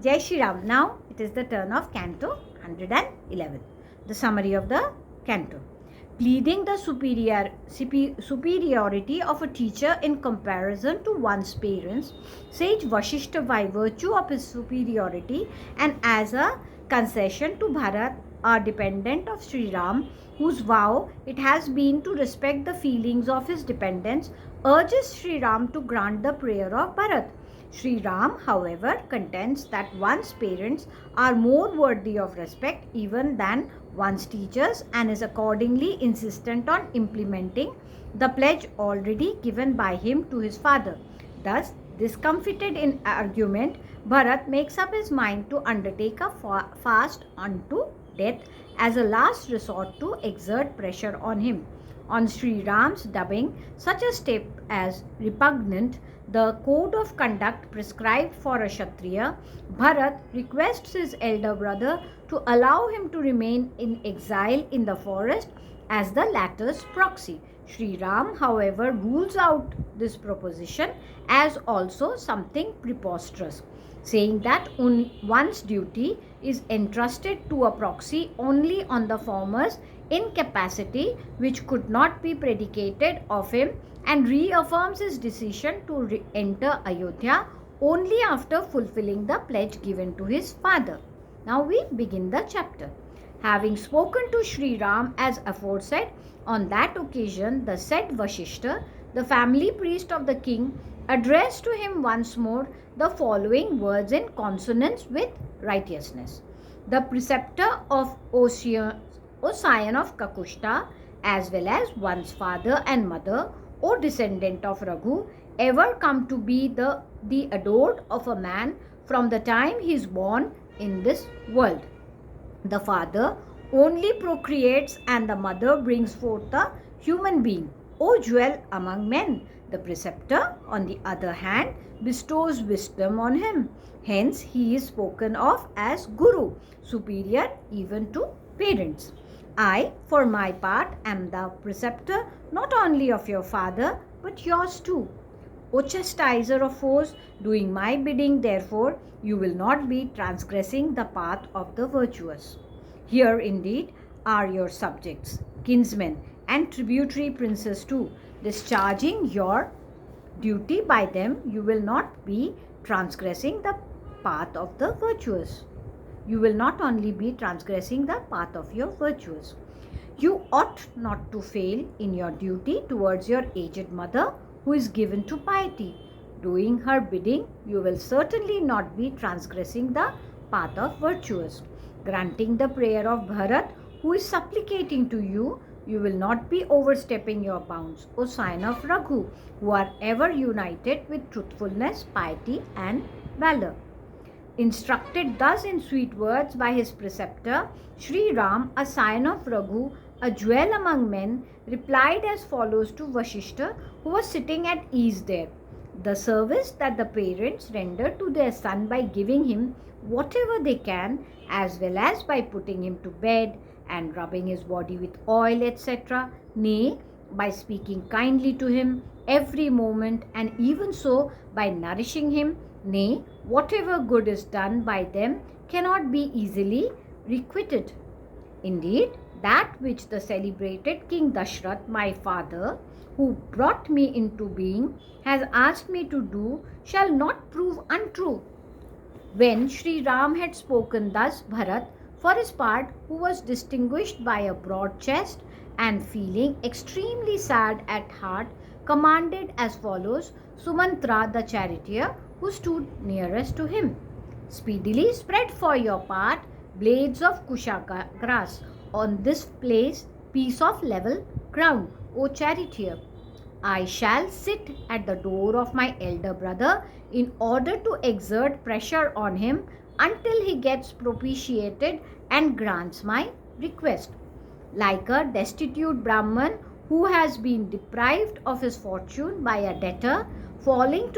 Jai Shri Ram. Now it is the turn of Canto 111. The summary of the canto. Pleading the superiority of a teacher in comparison to one's parents, sage Vashishta, by virtue of his superiority and as a concession to Bharat, a dependent of Sri Ram, whose vow it has been to respect the feelings of his dependents, urges Sri Ram to grant the prayer of Bharat. Sri Ram, however, contends that one's parents are more worthy of respect even than one's teachers and is accordingly insistent on implementing the pledge already given by him to his father. Thus, discomfited in argument, Bharat makes up his mind to undertake a fast unto death as a last resort to exert pressure on him. On Sri Ram's dubbing such a step as repugnant, the code of conduct prescribed for a Kshatriya, Bharat requests his elder brother to allow him to remain in exile in the forest as the latter's proxy. Sri Ram, however, rules out this proposition as also something preposterous, saying that one's duty is entrusted to a proxy only on the former's incapacity, which could not be predicated of him, and reaffirms his decision to enter Ayodhya only after fulfilling the pledge given to his father. Now we begin the chapter. Having spoken to Sri Ram as aforesaid, on that occasion the said Vashishta, the family priest of the king, addressed to him once more the following words in consonance with righteousness. The preceptor of O scion of Kakushta, as well as one's father and mother, O descendant of Raghu, ever come to be the adored of a man from the time he is born in this world. The father only procreates and the mother brings forth a human being, O jewel among men. The preceptor, on the other hand, bestows wisdom on him. Hence, he is spoken of as Guru, superior even to parents. I, for my part, am the preceptor not only of your father, but yours too. O chastiser of foes, doing my bidding, therefore, you will not be transgressing the path of the virtuous. Here, indeed, are your subjects, kinsmen, and tributary princes too. Discharging your duty by them, you will not be transgressing the path of the virtuous. You will not only be transgressing the path of your virtues. You ought not to fail in your duty towards your aged mother, who is given to piety. Doing her bidding, you will certainly not be transgressing the path of virtuous. Granting the prayer of Bharat, who is supplicating to you, you will not be overstepping your bounds, O sign of Raghu, who are ever united with truthfulness, piety, and valor. Instructed thus in sweet words by his preceptor, Sri Ram, a scion of Raghu, a jewel among men, replied as follows to Vashishta, who was sitting at ease there. The service that the parents render to their son by giving him whatever they can, as well as by putting him to bed and rubbing his body with oil, etc., nay, by speaking kindly to him every moment, and even so by nourishing him, nay, whatever good is done by them cannot be easily requited. Indeed, that which the celebrated King Dashrath, my father, who brought me into being, has asked me to do, shall not prove untrue. When Sri Ram had spoken thus, Bharat, for his part, who was distinguished by a broad chest and feeling extremely sad at heart, commanded as follows Sumantra the charioteer, who stood nearest to him. Speedily spread for your part blades of kushaka grass on this piece of level ground, O charioteer. I shall sit at the door of my elder brother in order to exert pressure on him until he gets propitiated and grants my request. Like a destitute Brahman who has been deprived of his fortune by a debtor, failing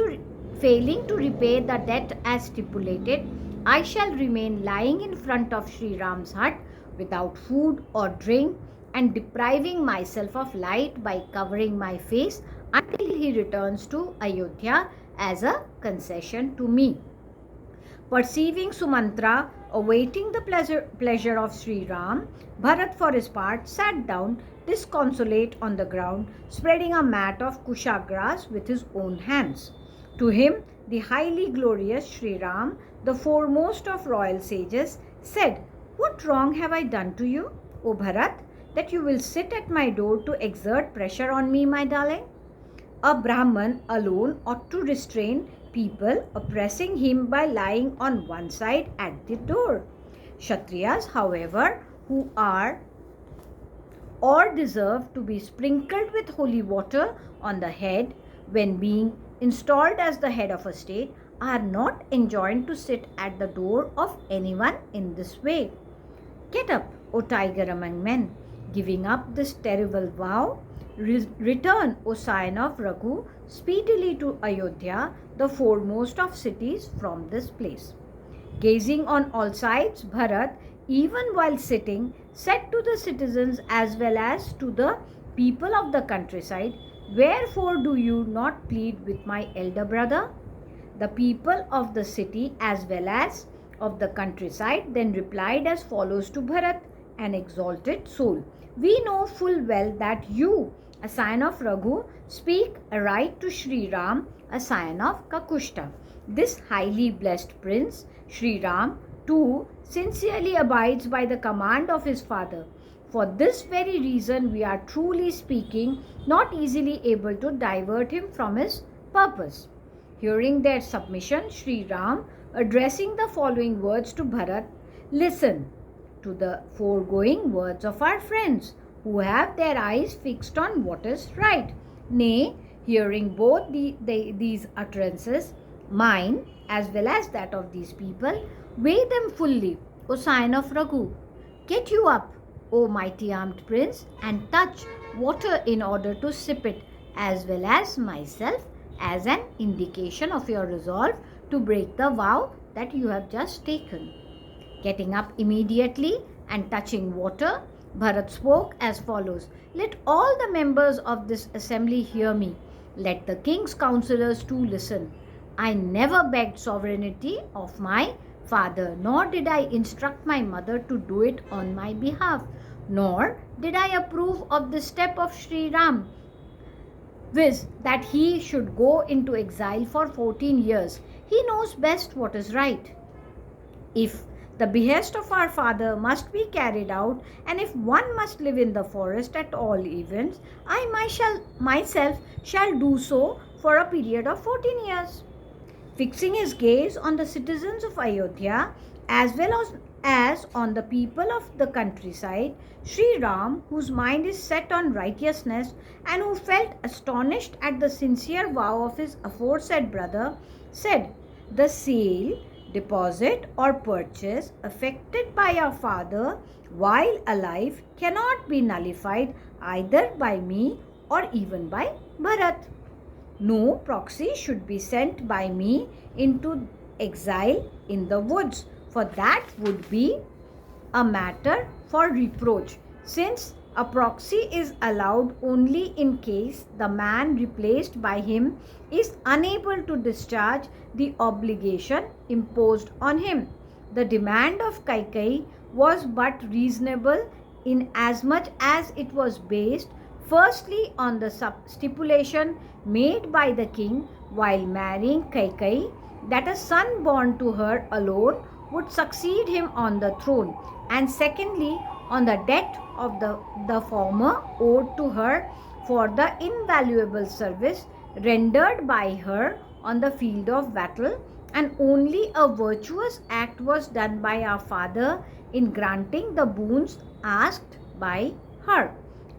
to repay the debt as stipulated, I shall remain lying in front of Sri Ram's hut without food or drink and depriving myself of light by covering my face until he returns to Ayodhya as a concession to me. Perceiving Sumantra awaiting the pleasure of Sri Ram, Bharat for his part sat down disconsolate on the ground, spreading a mat of kusha grass with his own hands. To him, the highly glorious Sri Ram, the foremost of royal sages, said, "What wrong have I done to you, O Bharat, that you will sit at my door to exert pressure on me, my darling? A Brahman alone ought to restrain people oppressing him by lying on one side at the door. Kshatriyas, however, who are or deserve to be sprinkled with holy water on the head when being installed as the head of a state, are not enjoined to sit at the door of anyone in this way. Get up, O tiger among men, giving up this terrible vow. Return, O scion of Raghu, speedily to Ayodhya, the foremost of cities, from this place." Gazing on all sides, Bharat, even while sitting, said to the citizens as well as to the people of the countryside, "Wherefore do you not plead with my elder brother?" The people of the city as well as of the countryside then replied as follows to Bharat, an exalted soul: "We know full well that you, a scion of Raghu, speak aright to Sri Ram, a scion of Kakushta. This highly blessed prince, Sri Ram, too sincerely abides by the command of his father. For this very reason, we are truly speaking not easily able to divert him from his purpose." Hearing their submission, Sri Ram, addressing the following words to Bharat, "Listen to the foregoing words of our friends, who have their eyes fixed on what is right. Nay, hearing both these utterances, mine as well as that of these people, weigh them fully, O scion of Raghu. Get you up, O mighty armed prince, and touch water in order to sip it, as well as myself, as an indication of your resolve to break the vow that you have just taken." Getting up immediately and touching water, Bharat spoke as follows: "Let all the members of this assembly hear me. Let the king's counselors too listen. I never begged sovereignty of my father, nor did I instruct my mother to do it on my behalf, nor did I approve of the step of Sri Ram, viz., that he should go into exile for 14 years. He knows best what is right. If the behest of our father must be carried out, and if one must live in the forest at all events, I myself shall do so for a period of 14 years. Fixing his gaze on the citizens of Ayodhya as well as on the people of the countryside, Sri Ram, whose mind is set on righteousness and who felt astonished at the sincere vow of his aforesaid brother, said, "The sale, deposit, or purchase effected by our father while alive cannot be nullified either by me or even by Bharat. No proxy should be sent by me into exile in the woods, for that would be a matter for reproach, since a proxy is allowed only in case the man replaced by him is unable to discharge the obligation imposed on him. The demand of Kaikeyi was but reasonable in as much as it was based firstly on the stipulation made by the king while marrying Kaikeyi that a son born to her alone would succeed him on the throne, and secondly on the debt of the former owed to her for the invaluable service rendered by her on the field of battle, and only a virtuous act was done by our father in granting the boons asked by her.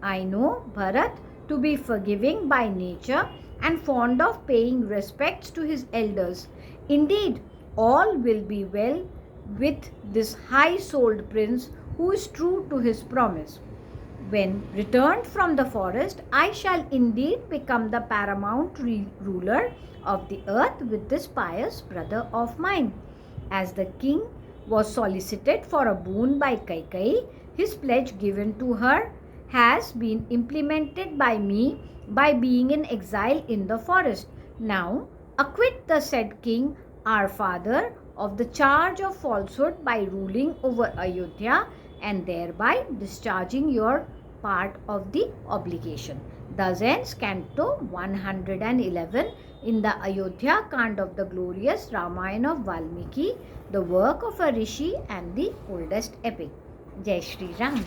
I know Bharat to be forgiving by nature and fond of paying respects to his elders. Indeed, all will be well with this high-souled prince who is true to his promise. When returned from the forest, I shall indeed become the paramount ruler of the earth with this pious brother of mine." As the king was solicited for a boon by Kaikeyi, his pledge given to her has been implemented by me by being in exile in the forest. Now, acquit the said king, our father, of the charge of falsehood by ruling over Ayodhya and thereby discharging your part of the obligation. Thus ends Canto 111 in the Ayodhya Kand of the glorious Ramayana of Valmiki, the work of a rishi and the oldest epic. Jai Shri Ram.